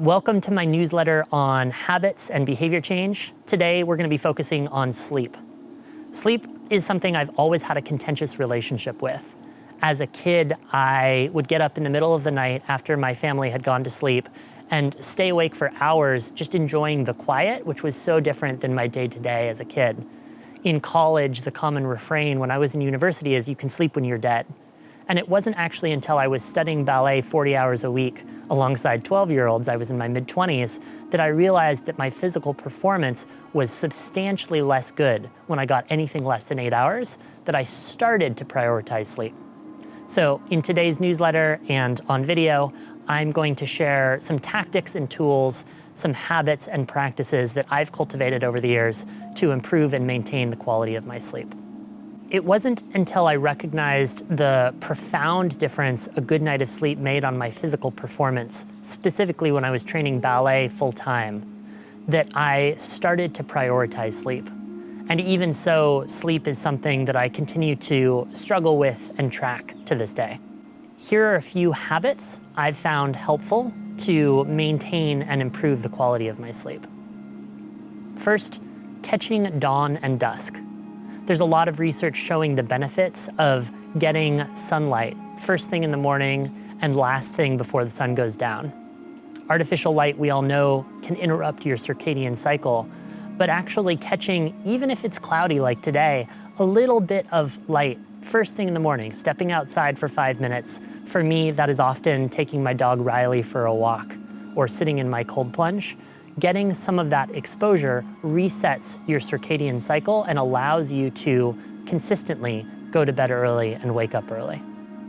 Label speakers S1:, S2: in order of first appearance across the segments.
S1: Welcome to my newsletter on habits and behavior change. Today, we're going to be focusing on sleep. Sleep is something I've always had a contentious relationship with. As a kid, I would get up in the middle of the night after my family had gone to sleep and stay awake for hours just enjoying the quiet, which was so different than my day-to-day as a kid. In college, the common refrain when I was in university is, you can sleep when you're dead. And it wasn't actually until I was studying ballet 40 hours a week alongside 12-year-olds, I was in my mid-20s, that I realized that my physical performance was substantially less good when I got anything less than 8 hours, that I started to prioritize sleep. So in today's newsletter and on video, I'm going to share some tactics and tools, some habits and practices that I've cultivated over the years to improve and maintain the quality of my sleep. It wasn't until I recognized the profound difference a good night of sleep made on my physical performance, specifically when I was training ballet full-time, that I started to prioritize sleep. And even so, sleep is something that I continue to struggle with and track to this day. Here are a few habits I've found helpful to maintain and improve the quality of my sleep. First, catching dawn and dusk. There's a lot of research showing the benefits of getting sunlight first thing in the morning and last thing before the sun goes down. Artificial light, we all know, can interrupt your circadian cycle, but actually catching, even if it's cloudy like today, a little bit of light first thing in the morning, stepping outside for 5 minutes. For me, that is often taking my dog Riley for a walk or sitting in my cold plunge. Getting some of that exposure resets your circadian cycle and allows you to consistently go to bed early and wake up early.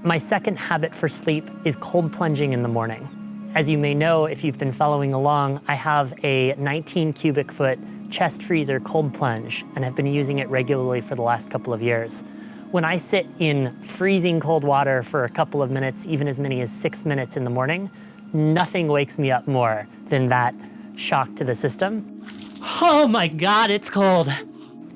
S1: My second habit for sleep is cold plunging in the morning. As you may know, if you've been following along, I have a 19 cubic foot chest freezer cold plunge and have been using it regularly for the last couple of years. When I sit in freezing cold water for a couple of minutes, even as many as 6 minutes in the morning, nothing wakes me up more than that shock to the system. Oh my God, it's cold.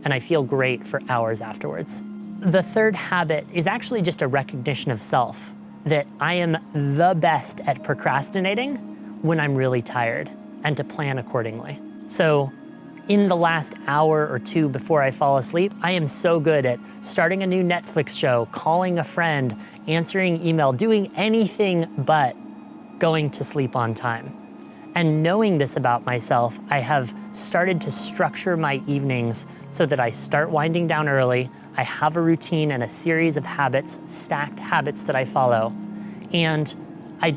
S1: And I feel great for hours afterwards. The third habit is actually just a recognition of self, that I am the best at procrastinating when I'm really tired, and to plan accordingly. So in the last hour or two before I fall asleep, I am so good at starting a new Netflix show, calling a friend, answering email, doing anything but going to sleep on time. And knowing this about myself, I have started to structure my evenings so that I start winding down early. I have a routine and a series of habits, stacked habits that I follow. And I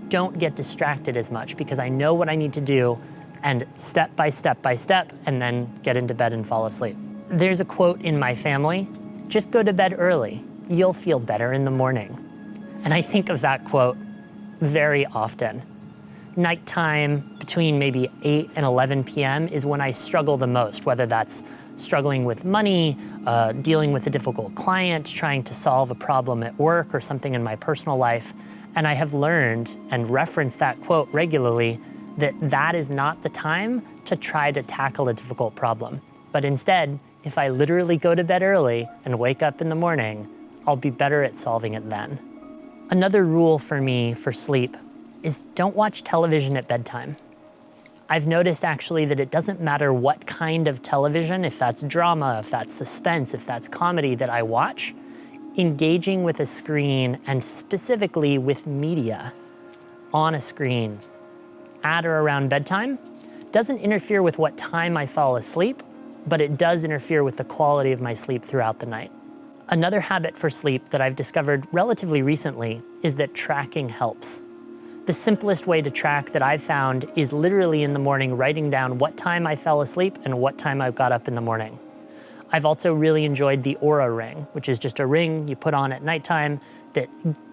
S1: don't get distracted as much because I know what I need to do, and step by step, and then get into bed and fall asleep. There's a quote in my family, just go to bed early, you'll feel better in the morning. And I think of that quote very often. Nighttime between maybe 8 and 11 p.m. is when I struggle the most, whether that's struggling with money, dealing with a difficult client, trying to solve a problem at work or something in my personal life. And I have learned and reference that quote regularly, that that is not the time to try to tackle a difficult problem. But instead, if I literally go to bed early and wake up in the morning, I'll be better at solving it then. Another rule for me for sleep is don't watch television at bedtime. I've noticed actually that it doesn't matter what kind of television, if that's drama, if that's suspense, if that's comedy that I watch, engaging with a screen and specifically with media on a screen at or around bedtime doesn't interfere with what time I fall asleep, but it does interfere with the quality of my sleep throughout the night. Another habit for sleep that I've discovered relatively recently is that tracking helps. The simplest way to track that I've found is literally in the morning writing down what time I fell asleep and what time I got up in the morning. I've also really enjoyed the Aura ring, which is just a ring you put on at nighttime that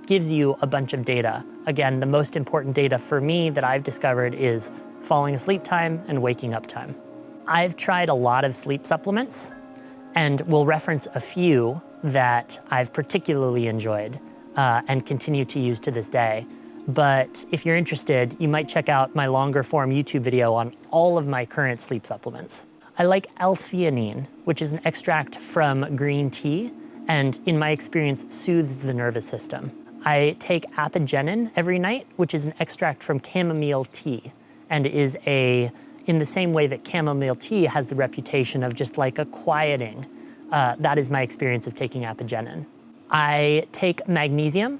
S1: gives you a bunch of data. Again, the most important data for me that I've discovered is falling asleep time and waking up time. I've tried a lot of sleep supplements and will reference a few that I've particularly enjoyed and continue to use to this day. But if you're interested, you might check out my longer form YouTube video on all of my current sleep supplements. I like L-theanine, which is an extract from green tea, and in my experience, soothes the nervous system. I take apigenin every night, which is an extract from chamomile tea. and is in the same way that chamomile tea has the reputation of just like a quieting. That is my experience of taking apigenin. I take magnesium.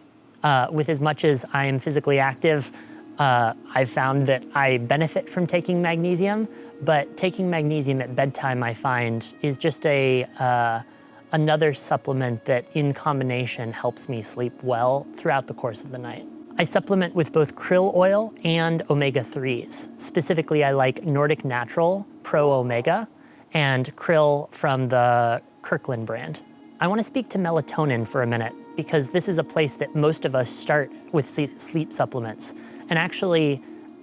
S1: With as much as I am physically active, I've found that I benefit from taking magnesium, but taking magnesium at bedtime, I find, is just another supplement that in combination helps me sleep well throughout the course of the night. I supplement with both krill oil and omega-3s. Specifically, I like Nordic Natural Pro Omega and krill from the Kirkland brand. I want to speak to melatonin for a minute because this is a place that most of us start with sleep supplements. And actually,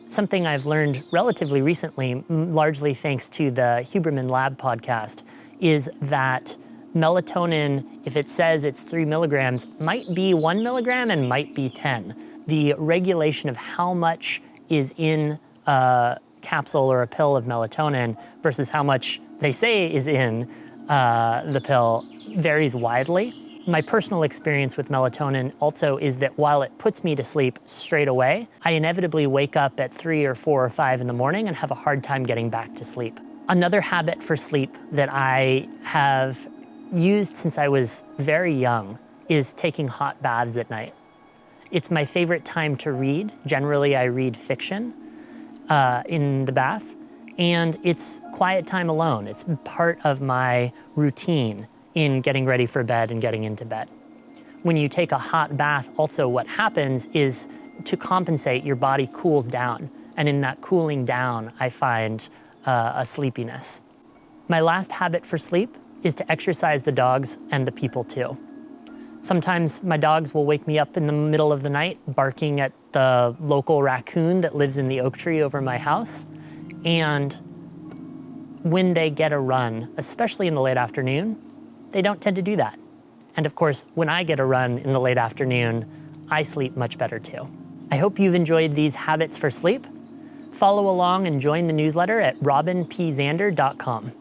S1: something I've learned relatively recently, largely thanks to the Huberman Lab podcast, is that melatonin, if it says it's 3 milligrams, might be 1 milligram and might be 10. The regulation of how much is in a capsule or a pill of melatonin versus how much they say is in the pill varies widely. My personal experience with melatonin also is that while it puts me to sleep straight away, I inevitably wake up at 3 or 4 or 5 in the morning and have a hard time getting back to sleep. Another habit for sleep that I have used since I was very young is taking hot baths at night. It's my favorite time to read. Generally, I read fiction in the bath, and it's quiet time alone. It's part of my routine in getting ready for bed and getting into bed. When you take a hot bath, also what happens is to compensate, your body cools down. And in that cooling down, I find a sleepiness. My last habit for sleep is to exercise the dogs and the people too. Sometimes my dogs will wake me up in the middle of the night barking at the local raccoon that lives in the oak tree over my house. And when they get a run, especially in the late afternoon, they don't tend to do that. And of course, when I get a run in the late afternoon, I sleep much better too. I hope you've enjoyed these habits for sleep. Follow along and join the newsletter at robinpzander.com.